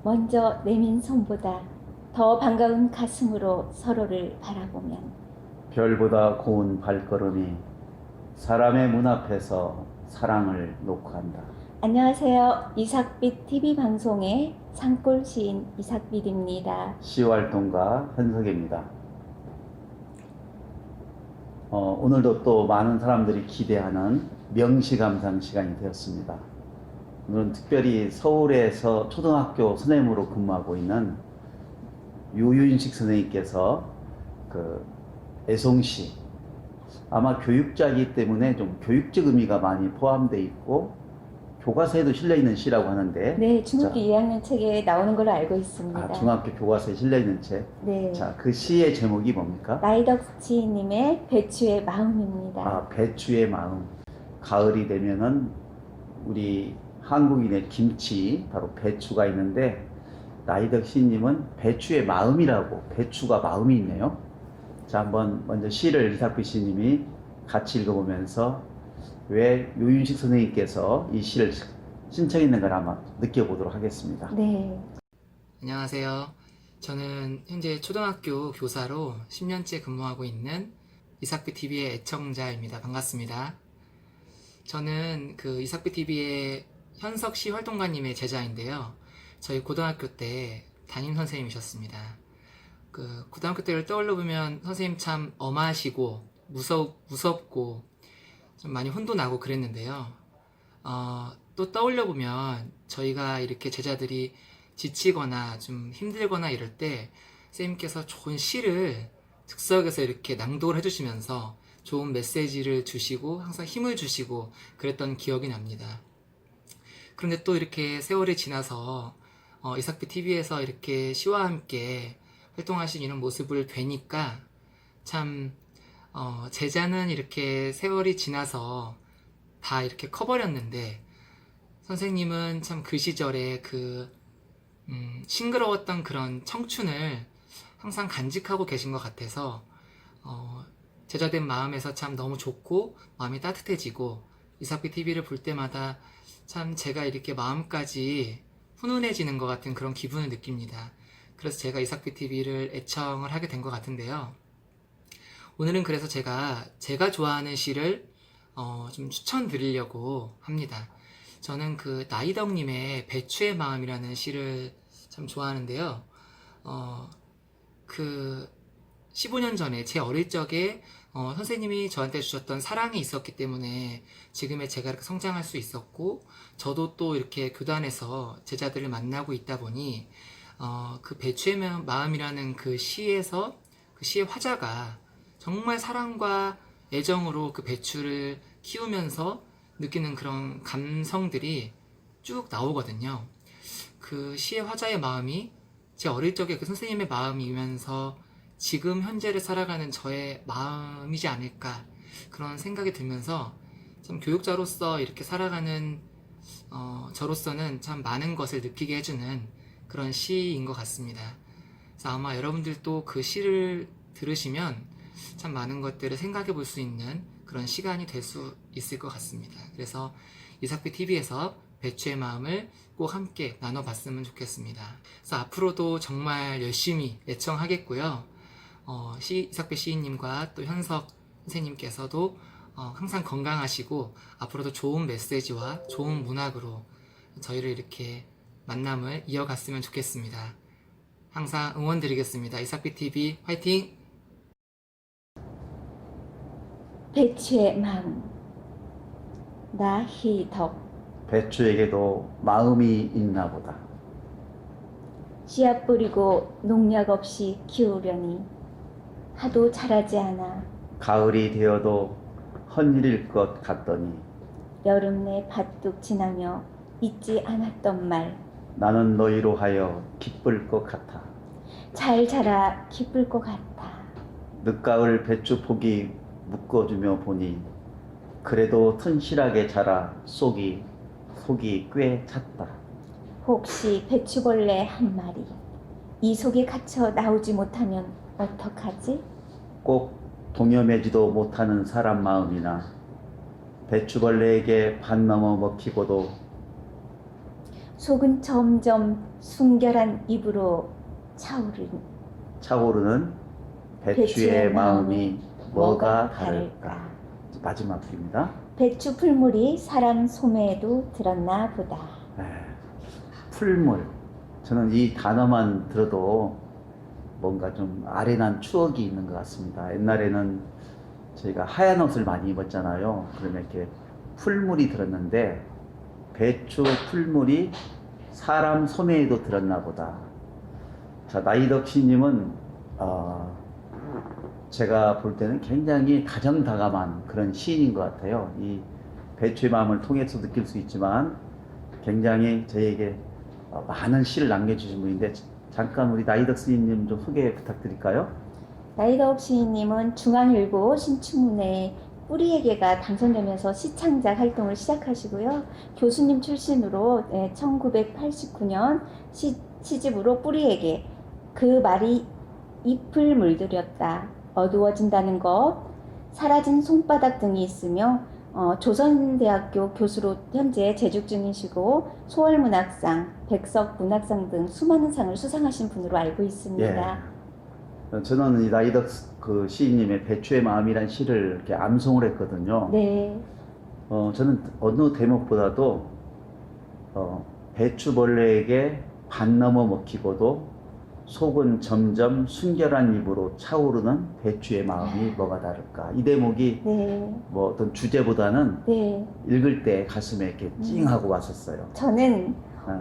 먼저 내민 손보다 더 반가운 가슴으로 서로를 바라보면 별보다 고운 발걸음이 사람의 문 앞에서 사랑을 놓고 한다. 안녕하세요. 이삭빛 TV 방송의 산골 시인 이삭빛입니다. 시활동가 현석입니다. 오늘도 또 많은 사람들이 기대하는 명시감상 시간이 되었습니다. 오늘은 특별히 서울에서 초등학교 선생님으로 근무하고 있는 유윤식 선생님께서 애송시, 아마 교육자이기 때문에 좀 교육적 의미가 많이 포함되어 있고 교과서에도 실려있는 시라고 하는데, 네, 중학교 2학년 책에 나오는 걸로 알고 있습니다. 중학교 교과서에 실려있는 책. 네. 자, 그 시의 제목이 뭡니까? 나이덕 시인님의 배추의 마음입니다. 배추의 마음. 가을이 되면은 우리 한국인의 김치, 바로 배추가 있는데, 나이덕 시인님은 배추의 마음이라고, 배추가 마음이 있네요. 자, 한번 먼저 시를 이삭빛 시인님이 같이 읽어보면서 왜 유윤식 선생님께서 이 시를 신청했는가를 한번 느껴보도록 하겠습니다. 네. 안녕하세요. 저는 현재 초등학교 교사로 10년째 근무하고 있는 이삭빛 TV의 애청자입니다. 반갑습니다. 저는 그 이삭빛 TV의 현석 시 활동가님의 제자인데요. 저희 고등학교 때 담임 선생님이셨습니다. 그 고등학교 때를 떠올려 보면 선생님 참 엄하시고 무섭고 좀 많이 혼도 나고 그랬는데요. 또 떠올려 보면 저희가 이렇게 제자들이 지치거나 좀 힘들거나 이럴 때 선생님께서 좋은 시를 즉석에서 이렇게 낭독을 해주시면서 좋은 메시지를 주시고 항상 힘을 주시고 그랬던 기억이 납니다. 그런데 또 이렇게 세월이 지나서 이삭빛 TV에서 이렇게 시와 함께 활동하신 이런 모습을 뵈니까 참 제자는 이렇게 세월이 지나서 다 이렇게 커버렸는데 선생님은 참 그 시절에 싱그러웠던 그런 청춘을 항상 간직하고 계신 것 같아서 제자된 마음에서 참 너무 좋고 마음이 따뜻해지고 이삭빛 TV를 볼 때마다 참 제가 이렇게 마음까지 훈훈해지는 것 같은 그런 기분을 느낍니다. 그래서 제가 이삭빛 TV를 애청을 하게 된 것 같은데요. 오늘은 그래서 제가 좋아하는 시를 좀 추천드리려고 합니다. 저는 그 나이덕님의 배추의 마음이라는 시를 참 좋아하는데요. 15년 전에 제 어릴 적에 선생님이 저한테 주셨던 사랑이 있었기 때문에 지금의 제가 이렇게 성장할 수 있었고, 저도 또 이렇게 교단에서 제자들을 만나고 있다 보니 그 배추의 마음이라는 그 시에서 그 시의 화자가 정말 사랑과 애정으로 그 배추를 키우면서 느끼는 그런 감성들이 쭉 나오거든요. 그 시의 화자의 마음이 제 어릴 적에 그 선생님의 마음이면서 지금 현재를 살아가는 저의 마음이지 않을까, 그런 생각이 들면서 참 교육자로서 이렇게 살아가는 저로서는 참 많은 것을 느끼게 해주는 그런 시인 것 같습니다. 그래서 아마 여러분들도 그 시를 들으시면 참 많은 것들을 생각해 볼 수 있는 그런 시간이 될 수 있을 것 같습니다. 그래서 이삭빛 TV에서 배추의 마음을 꼭 함께 나눠봤으면 좋겠습니다. 그래서 앞으로도 정말 열심히 애청하겠고요. 이삭빛 시인님과 또 현석 선생님께서도 항상 건강하시고 앞으로도 좋은 메시지와 좋은 문학으로 저희를 이렇게 만남을 이어갔으면 좋겠습니다. 항상 응원드리겠습니다. 이삭빛 TV 화이팅! 배추의 마음. 나희덕. 배추에게도 마음이 있나 보다. 씨앗 뿌리고 농약 없이 키우려니 하도 자라지 않아 가을이 되어도 헛일일 것 같더니 여름 내 밭둑 지나며 잊지 않았던 말. 나는 너희로 하여 기쁠 것 같아. 잘 자라 기쁠 것 같아. 늦가을 배추 폭이 묶어주며 보니 그래도 튼실하게 자라 속이 꽤 찼다. 혹시 배추벌레 한 마리 이 속에 갇혀 나오지 못하면 어떡하지? 꼭 동여매지도 못하는 사람 마음이나 배추벌레에게 반 넘어 먹히고도 속은 점점 순결한 입으로 차오르는 배추의 마음이 뭐가 다를까. 마지막句입니다. 배추 풀물이 사람 소매에도 들었나 보다. 풀물. 저는 이 단어만 들어도 뭔가 좀 아련한 추억이 있는 것 같습니다. 옛날에는 저희가 하얀 옷을 많이 입었잖아요. 그러면 이렇게 풀물이 들었는데 배추 풀물이 사람 소매에도 들었나 보다. 자, 나이덕 시님은 제가 볼 때는 굉장히 다정다감한 그런 시인인 것 같아요. 이 배추의 마음을 통해서 느낄 수 있지만 굉장히 저희에게 많은 시를 남겨주신 분인데 잠깐 우리 나이덕 시인님 좀 소개 부탁드릴까요? 나이덕 시인님은 중앙일보 신춘문예 뿌리에게가 당선되면서 시창작 활동을 시작하시고요. 교수님 출신으로 1989년 시집으로 뿌리에게 그 말이 잎을 물들였다. 어두워진다는 것, 사라진 손바닥 등이 있으며 조선대학교 교수로 현재 재직 중이시고 소월문학상, 백석문학상 등 수많은 상을 수상하신 분으로 알고 있습니다. 예. 저는 이 나이덕 그 시인님의 배추의 마음이란 시를 이렇게 암송을 했거든요. 네. 저는 어느 대목보다도 배추벌레에게 반 넘어 먹히고도 속은 점점 순결한 입으로 차오르는 배추의 마음이 뭐가 다를까. 이 대목이 네. 뭐 어떤 주제보다는 네. 읽을 때 가슴에 이렇게 찡하고 왔었어요. 저는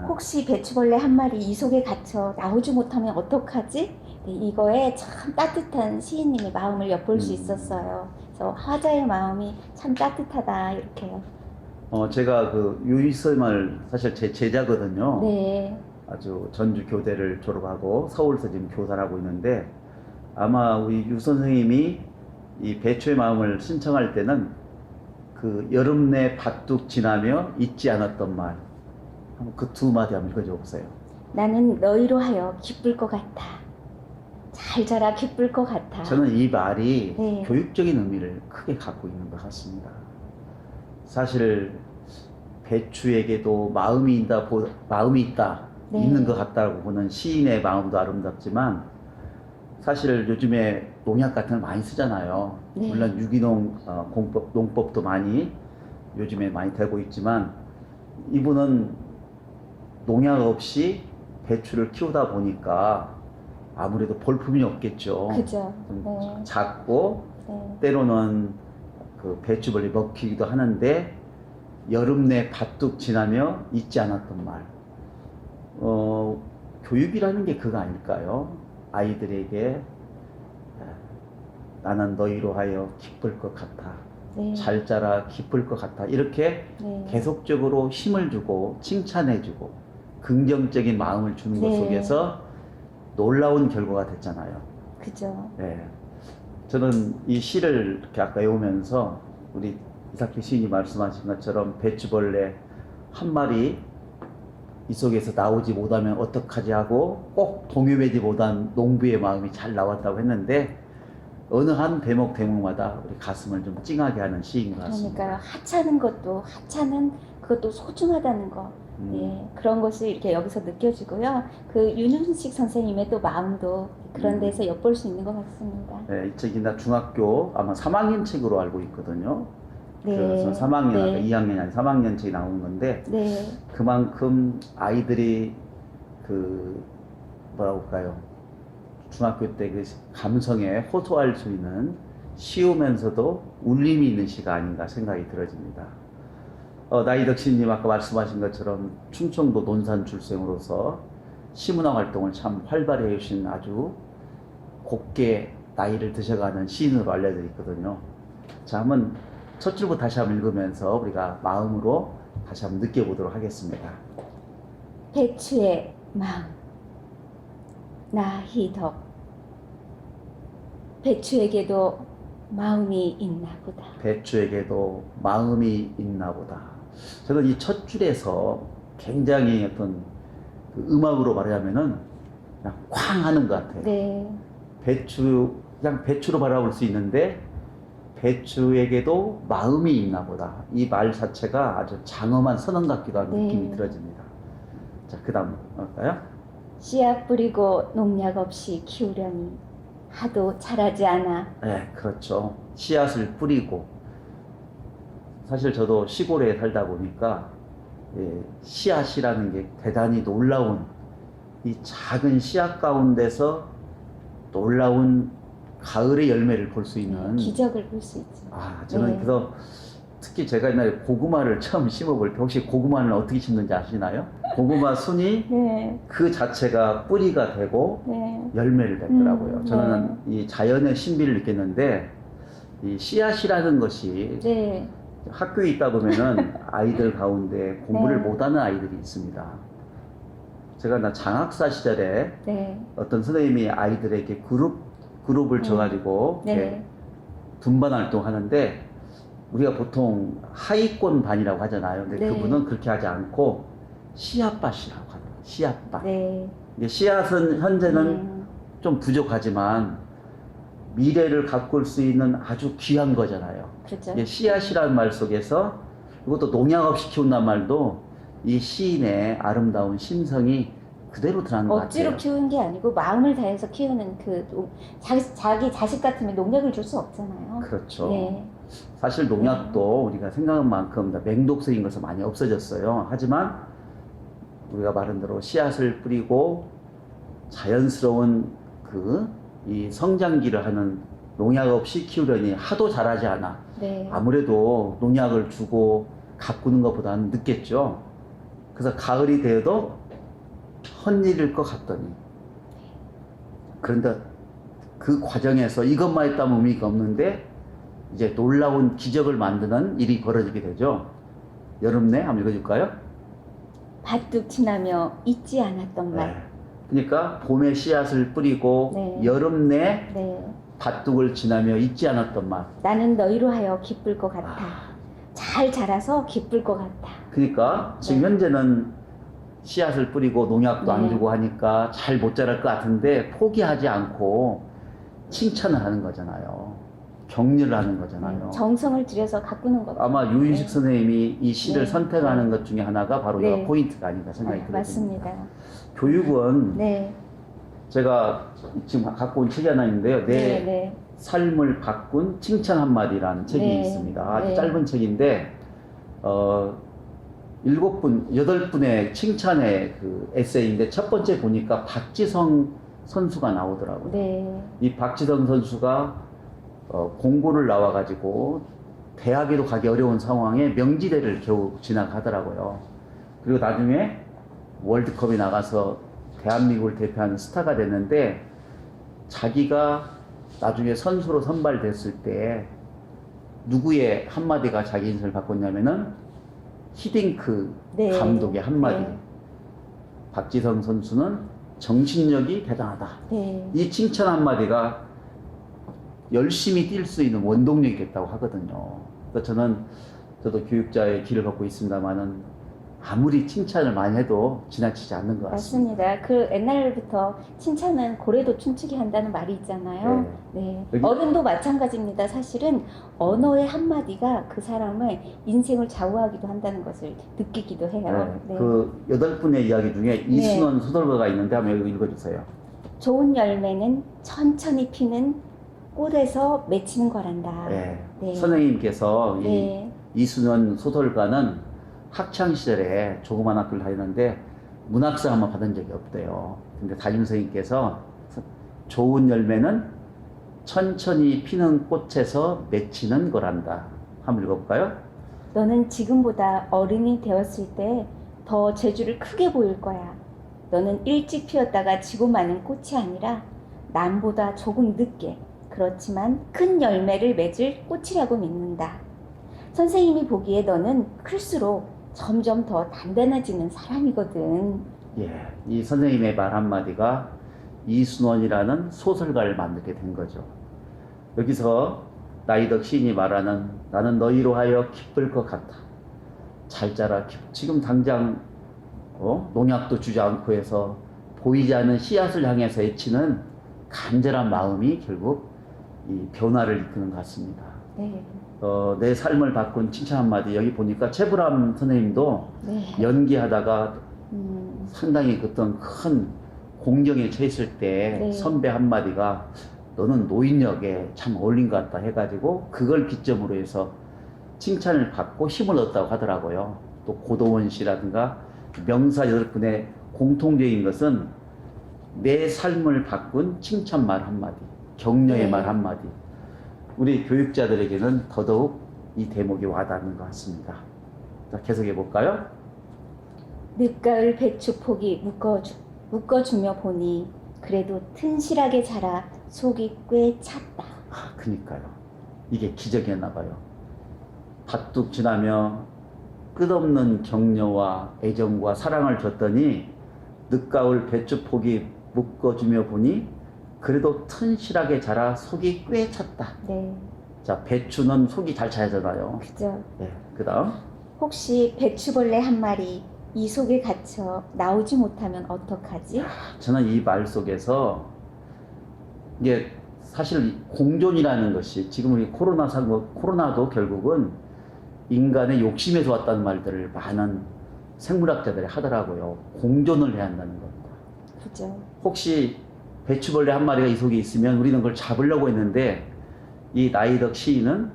혹시 배추벌레 한 마리 이 속에 갇혀 나오지 못하면 어떡하지? 네, 이거에 참 따뜻한 시인님의 마음을 엿볼 수 있었어요. 그래서 화자의 마음이 참 따뜻하다 이렇게요. 제가 그 유희섬을 사실 제 제자거든요. 네. 아주 전주 교대를 졸업하고 서울에서 지금 교사를 하고 있는데 아마 우리 유 선생님이 이 배추의 마음을 신청할 때는 그 여름 내 밭둑 지나며 잊지 않았던 말, 그 두 마디 한번 읽어줘 보세요. 나는 너희로 하여 기쁠 것 같아. 잘 자라 기쁠 것 같아. 저는 이 말이 네. 교육적인 의미를 크게 갖고 있는 것 같습니다. 사실 배추에게도 마음이 있다, 네. 있는 것 같다고 보는 시인의 마음도 아름답지만 사실 요즘에 농약 같은 걸 많이 쓰잖아요. 네. 물론 유기농 농법도 많이 요즘에 많이 되고 있지만 이분은 농약 없이 배추를 키우다 보니까 아무래도 볼품이 없겠죠. 그죠. 좀 네. 작고 네. 때로는 그 배추벌레 먹히기도 하는데 여름 내 밭둑 지나며 잊지 않았던 말. 교육이라는 게 그거 아닐까요? 아이들에게 나는 너희로 하여 기쁠 것 같아. 네. 잘 자라 기쁠 것 같아. 이렇게 네. 계속적으로 힘을 주고 칭찬해주고 긍정적인 마음을 주는 것 네. 속에서 놀라운 결과가 됐잖아요. 그죠. 네. 저는 이 시를 이렇게 아까 외우면서 우리 이삭희 시인이 말씀하신 것처럼 배추벌레 한 마리 이 속에서 나오지 못하면 어떡하지 하고 꼭 동요되지 못한 농부의 마음이 잘 나왔다고 했는데 어느 한 대목마다 우리 가슴을 좀 찡하게 하는 시인 것 같습니다. 그러니까요. 하찮은 그것도 소중하다는 거. 예, 그런 것을 이렇게 여기서 느껴지고요. 그 윤훈식 선생님의 또 마음도 그런 데서 엿볼 수 있는 것 같습니다. 네, 이 책이 나 중학교 아마 3학년 책으로 알고 있거든요. 네. 그래서 3학년, 네. 아까 2학년이 아니라 3학년 책이 나오는 건데 네. 그만큼 아이들이 그 뭐라고 할까요? 중학교 때 그 감성에 호소할 수 있는 쉬우면서도 울림이 있는 시가 아닌가 생각이 들어집니다. 나이덕 시인님 아까 말씀하신 것처럼 충청도 논산 출생으로서 시문화 활동을 참 활발히 해주신 아주 곱게 나이를 드셔가는 시인으로 알려져 있거든요. 자, 한번 첫 줄부터 다시 한번 읽으면서 우리가 마음으로 다시 한번 느껴보도록 하겠습니다. 배추의 마음. 나희덕. 배추에게도 마음이 있나 보다. 배추에게도 마음이 있나 보다. 저는 이 첫 줄에서 굉장히 어떤 그 음악으로 말하자면은 그냥 쾅 하는 것 같아요. 네. 그냥 배추로 바라볼 수 있는데 배추에게도 마음이 있나 보다. 이 말 자체가 아주 장엄한 선언 같기도 한 네. 느낌이 들어집니다. 자, 그 다음 할까요? 씨앗 뿌리고 농약 없이 키우려니 하도 자라지 않아. 네, 그렇죠. 씨앗을 뿌리고. 사실 저도 시골에 살다 보니까 씨앗이라는 게 대단히 놀라운, 이 작은 씨앗 가운데서 놀라운 가을의 열매를 볼 수 있는 기적을 볼 수 있죠. 저는 네. 그래서 특히 제가 옛날에 고구마를 처음 심어볼 때, 혹시 고구마는 어떻게 심는지 아시나요? 고구마 순이 네, 그 자체가 뿌리가 되고 네, 열매를 맺더라고요. 네. 저는 이 자연의 신비를 느꼈는데, 이 씨앗이라는 것이 네, 학교에 있다 보면은 아이들 가운데 공부를 네. 못하는 아이들이 있습니다. 제가 장학사 시절에 네, 어떤 선생님이 아이들에게 그룹을 줘가지고 네, 이렇게 분반 활동하는데, 우리가 보통 하위권 반이라고 하잖아요. 근데 네. 그분은 그렇게 하지 않고 씨앗밭이라고 하더라고요. 씨앗밭. 네. 이게 씨앗은 현재는 네. 좀 부족하지만 미래를 가꿀 수 있는 아주 귀한 거잖아요. 그렇죠. 이게 씨앗이라는 말 속에서, 이것도 농약 없이 키운다는 말도 이 시인의 아름다운 심성이 그대로 드러나는 것 억지로 같아요. 키우는 게 아니고 마음을 다해서 키우는 자기 자식 같으면 농약을 줄 수 없잖아요. 그렇죠. 네. 사실 농약도 우리가 생각한 만큼 다 맹독성인 것은 많이 없어졌어요. 하지만 우리가 말한 대로 씨앗을 뿌리고 자연스러운 이 성장기를 하는, 농약 없이 키우려니 하도 자라지 않아. 네. 아무래도 농약을 주고 가꾸는 것보다는 늦겠죠. 그래서 가을이 되어도 헛일일 것 같더니, 그런데 그 과정에서 이것만 했다면 의미가 없는데 이제 놀라운 기적을 만드는 일이 벌어지게 되죠. 여름내 한번 읽어줄까요? 밭둑 지나며 잊지 않았던 말. 네. 그러니까 봄에 씨앗을 뿌리고 네. 여름내 네. 밭둑을 지나며 잊지 않았던 말. 나는 너희로 하여 기쁠 것 같아. 아, 잘 자라서 기쁠 것 같아. 그러니까 지금 현재는 씨앗을 뿌리고 농약도 안 네. 주고 하니까 잘 못 자랄 것 같은데 포기하지 않고 칭찬을 하는 거잖아요. 격려를 하는 거잖아요. 정성을 들여서 가꾸는 거죠. 아마 유인식 네. 선생님이 이 시를 네. 선택하는 것 중에 하나가 바로 네. 이 포인트가 아닌가 생각이 네, 들어요. 맞습니다. 교육은 네. 제가 지금 갖고 온 책이 하나 있는데요. 네. 네. 삶을 바꾼 칭찬 한마디라는 책이 네. 있습니다. 아주 네. 짧은 책인데, 8분의 칭찬의 에세이인데, 첫 번째 보니까 박지성 선수가 나오더라고요. 네. 이 박지성 선수가 공고를 나와가지고 대학에도 가기 어려운 상황에 명지대를 겨우 진학하더라고요. 그리고 나중에 월드컵에 나가서 대한민국을 대표하는 스타가 됐는데, 자기가 나중에 선수로 선발됐을 때 누구의 한마디가 자기 인생을 바꿨냐면은 히딩크 네. 감독의 한마디. 네. 박지성 선수는 정신력이 대단하다. 네. 이 칭찬 한마디가 열심히 뛸 수 있는 원동력이 됐다고 하거든요. 그래서 저도 교육자의 길을 걷고 있습니다만은 아무리 칭찬을 많이 해도 지나치지 않는 것 같습니다. 맞습니다. 그 옛날부터 칭찬은 고래도 춤추게 한다는 말이 있잖아요. 네. 여기- 어른도 마찬가지입니다. 사실은 언어의 한마디가 그 사람의 인생을 좌우하기도 한다는 것을 느끼기도 해요. 네. 그 8분의 이야기 중에 이순원 소설가가 있는데 한번 읽어주세요. 좋은 열매는 천천히 피는 꽃에서 맺히는 거란다. 네. 네. 선생님께서 네. 이순원 소설가는 학창 시절에 조그만 학교를 다니는데 문학상 한번 받은 적이 없대요. 근데 담임 선생님께서 좋은 열매는 천천히 피는 꽃에서 맺히는 거란다. 한번 읽어볼까요? 너는 지금보다 어른이 되었을 때 더 재주를 크게 보일 거야. 너는 일찍 피었다가 지고 마는 꽃이 아니라 남보다 조금 늦게, 그렇지만 큰 열매를 맺을 꽃이라고 믿는다. 선생님이 보기에 너는 클수록 점점 더 단단해지는 사람이거든. 예, 이 선생님의 말 한마디가 이순원이라는 소설가를 만들게 된 거죠. 여기서 나이덕 시인이 말하는 나는 너희로 하여 기쁠 것 같아. 잘 자라. 지금 당장 농약도 주지 않고 해서 보이지 않는 씨앗을 향해서 애치는 간절한 마음이 결국 이 변화를 이끄는 것 같습니다. 네. 내 삶을 바꾼 칭찬 한마디. 여기 보니까 최불암 선생님도 네. 연기하다가 상당히 어떤 큰 공경에 처했을 때 네. 선배 한마디가 너는 노인역에 참 어울린 것 같다 해가지고 그걸 기점으로 해서 칭찬을 받고 힘을 얻었다고 하더라고요. 또 고도원 씨라든가 명사 8분의 공통적인 것은 내 삶을 바꾼 칭찬 말 한마디, 격려의 네. 말 한마디. 우리 교육자들에게는 더더욱 이 대목이 와닿는 것 같습니다. 자, 계속해 볼까요? 늦가을 배추폭이 묶어주며 보니 그래도 튼실하게 자라 속이 꽤 찼다. 그니까요. 이게 기적이었나 봐요. 밭둑 지나며 끝없는 격려와 애정과 사랑을 줬더니 늦가을 배추폭이 묶어주며 보니 그래도 튼실하게 자라 속이 꽤 찼다. 네, 자, 배추는 속이 잘 차잖아요. 그죠. 네, 그 다음. 혹시 배추벌레 한 마리 이 속에 갇혀 나오지 못하면 어떡하지? 저는 이 말 속에서 이게 사실 공존이라는 것이 지금 우리 코로나도 결국은 인간의 욕심에서 왔다는 말들을 많은 생물학자들이 하더라고요. 공존을 해야 한다는 겁니다. 그죠. 혹시 배추벌레 한 마리가 이 속에 있으면 우리는 그걸 잡으려고 했는데 이 나이덕 시인은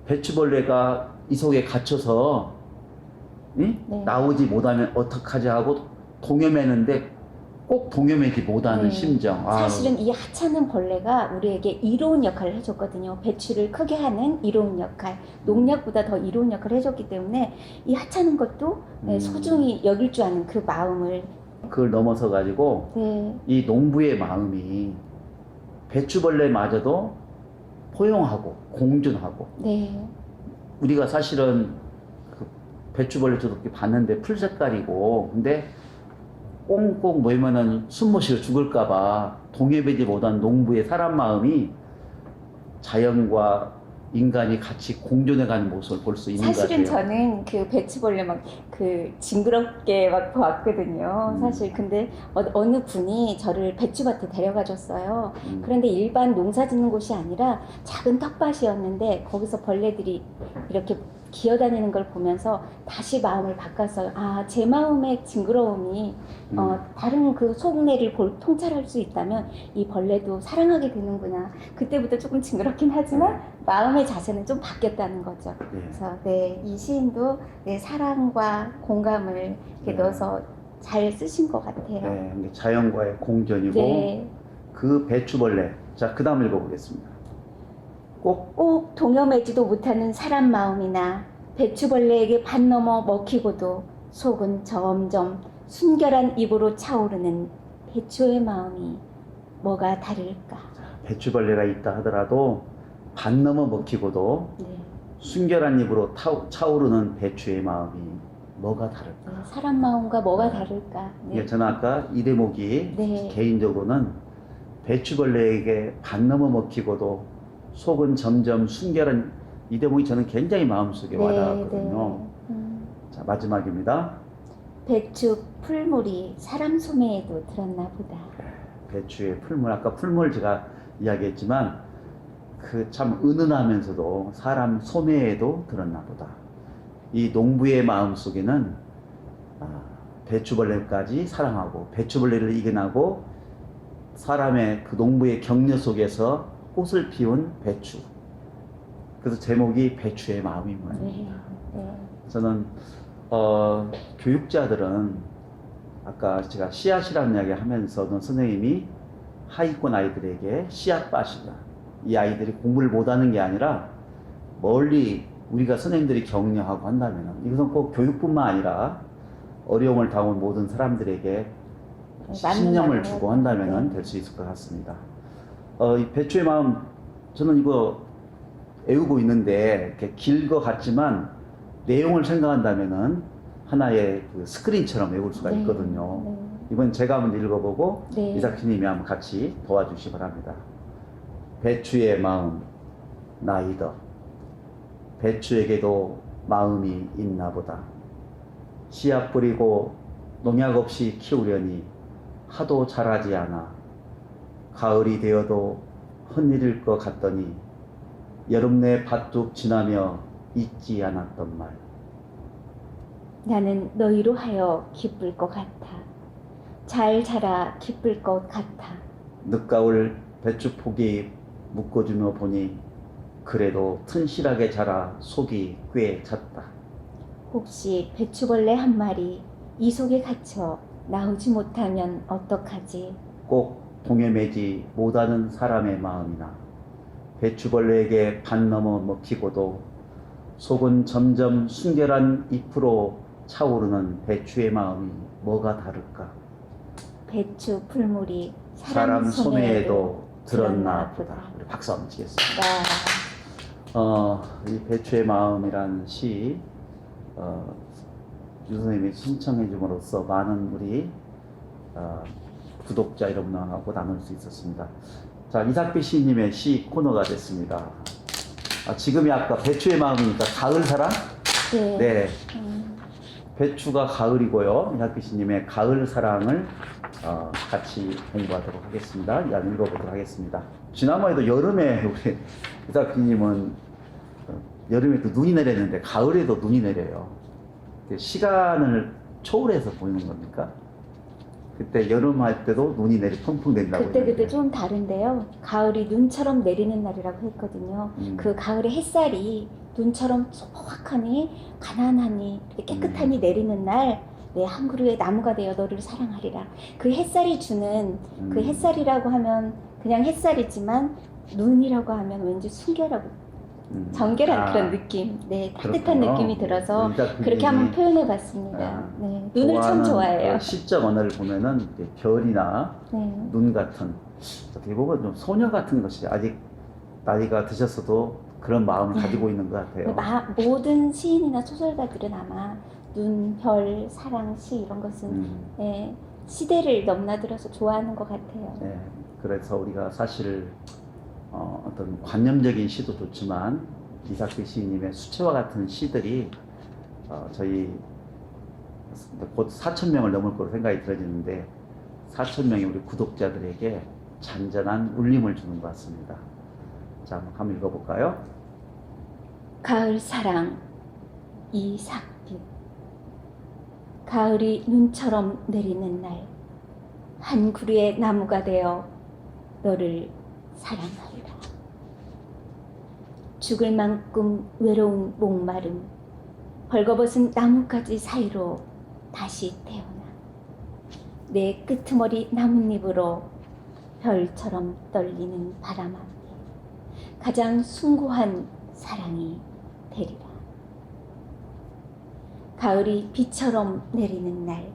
배추벌레가 이 속에 갇혀서 응? 네. 나오지 못하면 어떡하지 하고 동요매는데 꼭 동요매지 못하는 네. 심정. 사실은 이 하찮은 벌레가 우리에게 이로운 역할을 해줬거든요. 배추를 크게 하는 이로운 역할, 농약보다 더 이로운 역할을 해줬기 때문에 이 하찮은 것도 소중히 여길 줄 아는 그 마음을 그걸 넘어서 가지고 네, 이 농부의 마음이 배추벌레마저도 포용하고 공존하고 네, 우리가 사실은 그 배추벌레 저도 이렇게 봤는데 풀 색깔이고 근데 꽁꽁 모이면은 숨못 쉬어 죽을까봐 동해배지 못한 농부의 사람 마음이 자연과 인간이 같이 공존해가는 모습을 볼 수 있는 것 같아요. 사실은 저는 그 배추벌레 막 그 징그럽게 막 봤거든요. 사실 근데 어느 분이 저를 배추밭에 데려가 줬어요. 그런데 일반 농사 짓는 곳이 아니라 작은 텃밭이었는데 거기서 벌레들이 이렇게 기어다니는 걸 보면서 다시 마음을 바꿨어요. 아, 제 마음의 징그러움이 다른 그 속내를 통찰할 수 있다면 이 벌레도 사랑하게 되는구나. 그때부터 조금 징그럽긴 하지만 마음의 자세는 좀 바뀌었다는 거죠. 네. 그래서 네, 이 시인도 네, 사랑과 공감을 이렇게 네. 넣어서 잘 쓰신 것 같아요. 네, 이게 자연과의 공존이고 네. 그 배추벌레. 자, 그 다음 읽어보겠습니다. 꼭 동여매지도 못하는 사람 마음이나 배추벌레에게 반 넘어 먹히고도 속은 점점 순결한 입으로 차오르는 배추의 마음이 뭐가 다를까? 배추벌레가 있다 하더라도 반 넘어 먹히고도 네. 순결한 입으로 차오르는 배추의 마음이 뭐가 다를까? 네, 사람 마음과 뭐가 다를까? 이게 네. 저는 아까 이 대목이 네. 개인적으로는 배추벌레에게 반 넘어 먹히고도 속은 점점 순결한 이 대목이 저는 굉장히 마음속에 와닿았거든요. 자, 마지막입니다. 배추 풀물이 사람 소매에도 들었나 보다. 배추의 풀물, 아까 풀물 제가 이야기했지만 그 참 은은하면서도 사람 소매에도 들었나 보다. 이 농부의 마음 속에는 배추벌레까지 사랑하고 배추벌레를 이겨나고 사람의 그 농부의 격려 속에서 꽃을 피운 배추. 그래서 제목이 배추의 마음인 거예요. 네. 네. 저는 교육자들은 아까 제가 씨앗이라는 이야기 하면서도 선생님이 하위권 아이들에게 씨앗밭이다. 이 아이들이 공부를 못하는 게 아니라 멀리 우리가 선생님들이 격려하고 한다면 이것은 꼭 교육뿐만 아니라 어려움을 당한 모든 사람들에게 신념을 주고 한다면 될 수 있을 것 같습니다. 이 배추의 마음 저는 이거 외우고 있는데 이렇게 길 것 같지만 내용을 생각한다면은 하나의 그 스크린처럼 외울 수가 있거든요. 네. 이번 제가 한번 읽어보고 네. 이삭희님이 한번 같이 도와주시기 바랍니다. 배추의 마음 나이더 배추에게도 마음이 있나 보다. 씨앗 뿌리고 농약 없이 키우려니 하도 자라지 않아. 가을이 되어도 헛일일 것 같더니 여름 내 밭둑 지나며 잊지 않았던 말. 나는 너희로 하여 기쁠 것 같아. 잘 자라 기쁠 것 같아. 늦가을 배추포기 묶어주며 보니 그래도 튼실하게 자라 속이 꽤 찼다. 혹시 배추벌레 한 마리 이 속에 갇혀 나오지 못하면 어떡하지? 꼭 동해매지 못하는 사람의 마음이나 배추벌레에게 반 넘어 먹히고도 속은 점점 순결한 잎으로 차오르는 배추의 마음이 뭐가 다를까? 배추 풀물이 사람 손에도 들었나 보다. 우리 박수 한번 치겠습니다. 이 배추의 마음이란 시 유 선생님이 신청해 줌으로써 많은 우리 구독자 여러분하고 나눌 수 있었습니다. 자, 이삭비 시인님의 시 코너가 됐습니다. 지금이 아까 배추의 마음이니까 가을 사랑? 네. 네. 배추가 가을이고요. 이삭비 시인님의 가을 사랑을 같이 공부하도록 하겠습니다. 읽어보도록 하겠습니다. 지난번에도 여름에 우리 이삭비님은 여름에도 눈이 내렸는데 가을에도 눈이 내려요. 시간을 초월해서 보이는 겁니까? 그때 여름 할 때도 눈이 펑펑 내린다고 그때 좀 다른데요. 가을이 눈처럼 내리는 날이라고 했거든요. 그 가을의 het살이 눈처럼 소박하니 가난하니 깨끗하니 내리는 날, 내 한 그루의 나무가 되어 너를 사랑하리라. 그 햇살이 주는 그 햇살이라고 하면 그냥 햇살이지만 눈이라고 하면 왠지 순결하고 정결한 그런 느낌, 네, 따뜻한 그렇군요. 느낌이 들어서 그렇게 한번 표현해봤습니다. 네, 눈을 참 좋아해요. 시적 언어를 보면은 별이나 네. 눈 같은, 어떻게 보면 좀 소녀 같은 것이 아직 나이가 드셨어도 그런 마음을 가지고 있는 것 같아요. 모든 시인이나 소설가들은 아마 눈, 별, 사랑, 시 이런 것은 네, 시대를 넘나들어서 좋아하는 것 같아요. 네, 그래서 우리가 사실 어떤 관념적인 시도 좋지만 이삭비 시인님의 수채화 같은 시들이 저희 곧 4,000명을 넘을 거로 생각이 들어지는데 4,000명의 우리 구독자들에게 잔잔한 울림을 주는 것 같습니다. 자, 한번 읽어볼까요? 가을 사랑 이삭비. 가을이 눈처럼 내리는 날, 한 그루의 나무가 되어 너를 사랑하리라. 죽을 만큼 외로운 목마름, 벌거벗은 나뭇가지 사이로 다시 태어나 내 끄트머리 나뭇잎으로 별처럼 떨리는 바람 앞에 가장 숭고한 사랑이 되리라. 가을이 비처럼 내리는 날,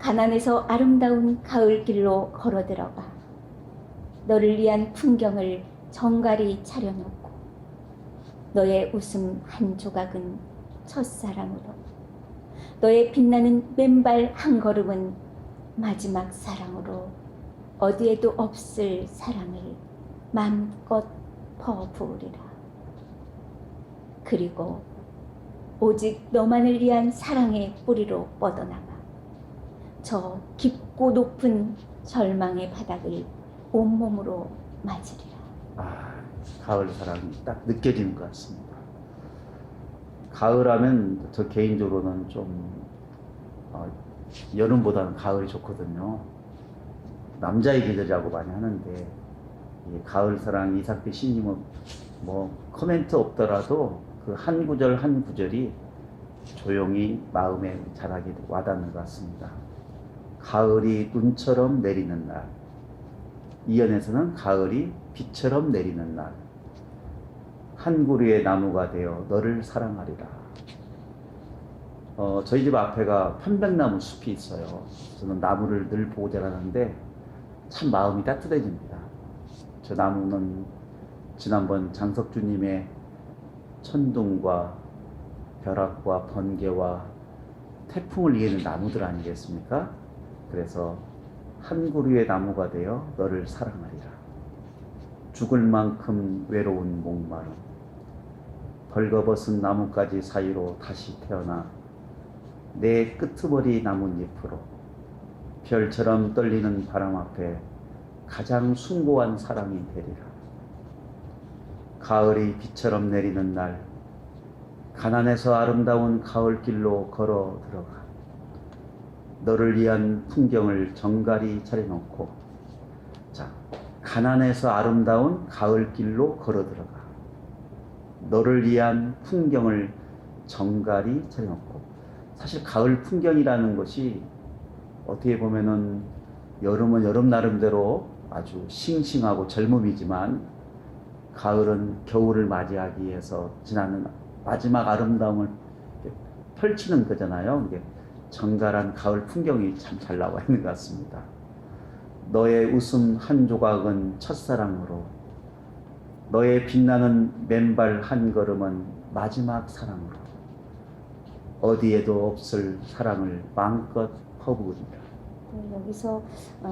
가난에서 아름다운 가을 길로 걸어 들어가 너를 위한 풍경을 정갈히 차려놓고 너의 웃음 한 조각은 첫사랑으로, 너의 빛나는 맨발 한 걸음은 마지막 사랑으로 어디에도 없을 사랑을 마음껏 퍼부으리라. 그리고 오직 너만을 위한 사랑의 뿌리로 뻗어나가 저 깊고 높은 절망의 바닥을 온몸으로 맞으리라. 가을 사랑이 딱 느껴지는 것 같습니다. 가을하면 저 개인적으로는 좀 여름보다는 가을이 좋거든요. 남자의 계절이라고 많이 하는데 이 가을 사랑 이삭비 시인님은 뭐 코멘트 없더라도 그 한 구절 한 구절이 조용히 마음에 자라게 와닿는 것 같습니다. 가을이 눈처럼 내리는 날, 이연에서는 가을이 비처럼 내리는 날, 한 그루의 나무가 되어 너를 사랑하리라. 저희 집 앞에가 편백나무 숲이 있어요. 저는 나무를 늘 보고 자라는데 참 마음이 따뜻해집니다. 저 나무는 지난번 장석주님의 천둥과 벼락과 번개와 태풍을 이기는 나무들 아니겠습니까? 그래서 한 그루의 나무가 되어 너를 사랑하리라. 죽을 만큼 외로운 목마름, 벌거벗은 나뭇가지 사이로 다시 태어나 내 끄트머리 나뭇잎으로 별처럼 떨리는 바람 앞에 가장 숭고한 사랑이 되리라. 가을이 비처럼 내리는 날, 가난해서 아름다운 가을길로 걸어 들어가 너를 위한 풍경을 정갈이 차려놓고, 자, 가난해서 아름다운 가을길로 걸어 들어가 너를 위한 풍경을 정갈이 차려놓고. 사실 가을 풍경이라는 것이 어떻게 보면은 여름은 여름 나름대로 아주 싱싱하고 젊음이지만, 가을은 겨울을 맞이하기 위해서 지나는 마지막 아름다움을 펼치는 거잖아요. 이게 정갈한 가을 풍경이 참 잘 나와 있는 것 같습니다. 너의 웃음 한 조각은 첫사랑으로, 너의 빛나는 맨발 한 걸음은 마지막 사랑으로, 어디에도 없을 사랑을 마음껏 퍼부으리라. 네, 여기서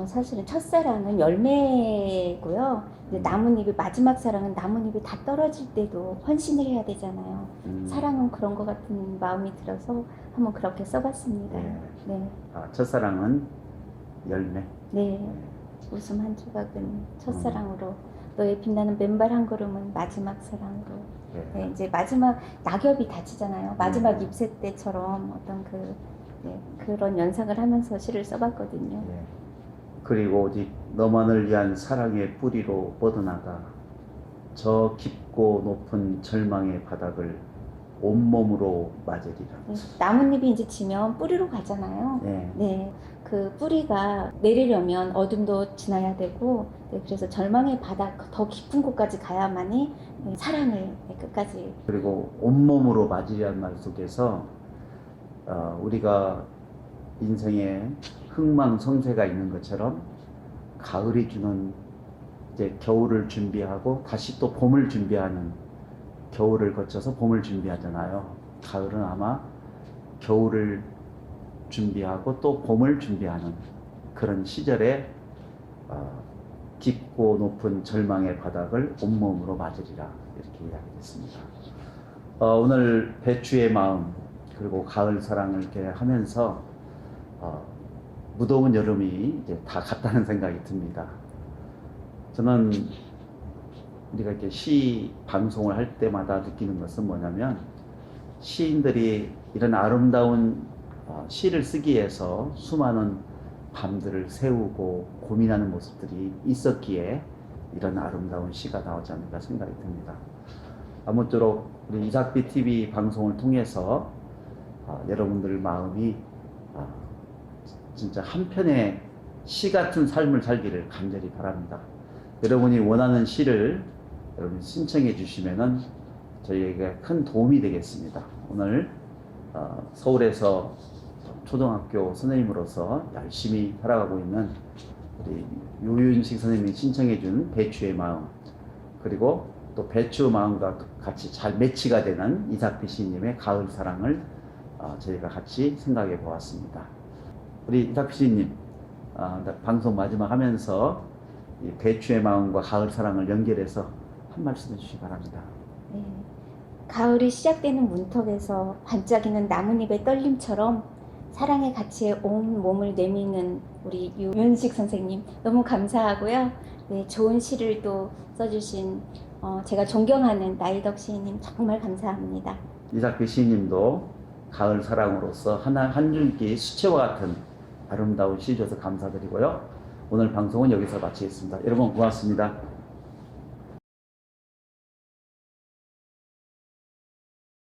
사실은 첫사랑은 열매고요. 이제 나뭇잎이, 마지막 사랑은 나뭇잎이 다 떨어질 때도 헌신을 해야 되잖아요. 사랑은 그런 것 같은 마음이 들어서 한번 그렇게 써봤습니다. 네. 네. 첫사랑은 열매. 네. 웃음 한 조각은 첫사랑으로, 너의 빛나는 맨발 한 걸음은 마지막 사랑으로. 네, 이제 마지막 낙엽이 닫히잖아요. 마지막 잎새 때처럼 어떤 그런 연상을 하면서 시를 써봤거든요. 그리고 오직 너만을 위한 사랑의 뿌리로 뻗어나가 저 깊고 높은 절망의 바닥을 온몸으로 맞으리라. 네, 나뭇잎이 이제 지면 뿌리로 가잖아요. 네, 그 뿌리가 내리려면 어둠도 지나야 되고, 네, 그래서 절망의 바닥 더 깊은 곳까지 가야만이 사랑을 끝까지. 그리고 온몸으로 맞으리라는 말 속에서 우리가 인생에 흥망성쇠가 있는 것처럼 가을이 주는 이제 겨울을 준비하고 다시 또 봄을 준비하는, 겨울을 거쳐서 봄을 준비하잖아요. 가을은 아마 겨울을 준비하고 또 봄을 준비하는 그런 시절에 깊고 높은 절망의 바닥을 온몸으로 맞으리라, 이렇게 이야기했습니다. 오늘 배추의 마음 그리고 가을 사랑을 이렇게 하면서 무더운 여름이 이제 다 갔다는 생각이 듭니다. 저는 우리가 이렇게 시 방송을 할 때마다 느끼는 것은 뭐냐면, 시인들이 이런 아름다운 시를 쓰기 위해서 수많은 밤들을 새우고 고민하는 모습들이 있었기에 이런 아름다운 시가 나오지 않을까 생각이 듭니다. 아무쪼록 우리 이삭비 TV 방송을 통해서 여러분들 마음이 진짜 한편의 시 같은 삶을 살기를 간절히 바랍니다. 여러분이 원하는 시를 여러분이 신청해 주시면은 저희에게 큰 도움이 되겠습니다. 오늘 서울에서 초등학교 선생님으로서 열심히 살아가고 있는 우리 유윤식 선생님이 신청해 준 배추의 마음, 그리고 또 배추 마음과 같이 잘 매치가 되는 이삭비 시인님의 가을 사랑을 저희가 같이 생각해 보았습니다. 우리 이삭비 시인님, 방송 마지막 하면서 이 배추의 마음과 가을 사랑을 연결해서 한 말씀 해주시기 바랍니다. 네. 가을이 시작되는 문턱에서 반짝이는 나뭇잎의 떨림처럼 사랑의 가치에 온 몸을 내미는 우리 유윤식 선생님, 너무 감사하고요. 네, 좋은 시를 또 써주신 제가 존경하는 나이덕 시인님, 정말 감사합니다. 이삭비 시인님도 가을 사랑으로서 한 줄기 수채화 같은 아름다운 시 줘서 감사드리고요. 오늘 방송은 여기서 마치겠습니다. 여러분 고맙습니다.